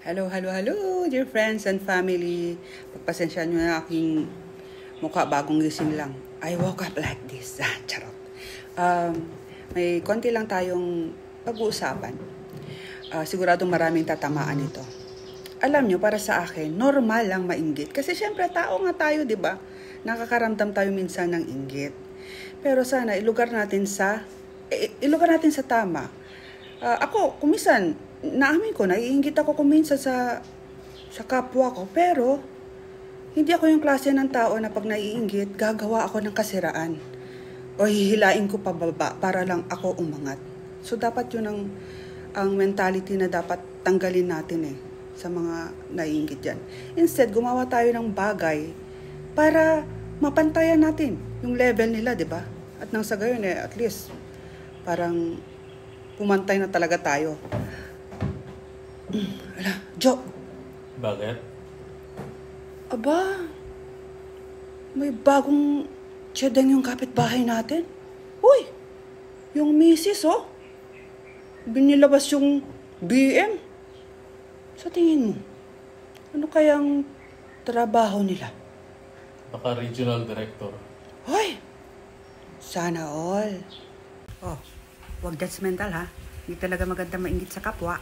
Hello, hello, hello, dear friends and family. Pagpasensyahan nyo na aking mukha, bagong gising lang. I woke up like this. Charot. May konti lang tayong pag-uusapan. Siguradong maraming tatamaan ito. Alam nyo, para sa akin, normal lang mainggit. Kasi syempre, tao nga tayo, di ba? Nakakaramdam tayo minsan ng inggit. Pero sana, ilugar natin sa tama. Ako, kumisan, naamin ko, naiinggit ako kuminsan sa kapwa ko. Pero, hindi ako yung klase ng tao na pag naiinggit, gagawa ako ng kasiraan. O hihilain ko pababa para lang ako umangat. So, dapat yun ang mentality na dapat tanggalin natin sa mga naiinggit dyan. Instead, gumawa tayo ng bagay para mapantayan natin yung level nila, di ba? At nang sa gayon, at least, parang pumantay na talaga tayo. Ala, Jo! Bakit? Aba, may bagong tiyadang yung kapitbahay natin. Uy, yung misis, binilabas yung BM. Sa tingin mo, ano kayang trabaho nila? Baka regional director. Hoy! Sana all. Oh, huwag judgmental ha. Hindi talaga maganda mainggit sa kapwa.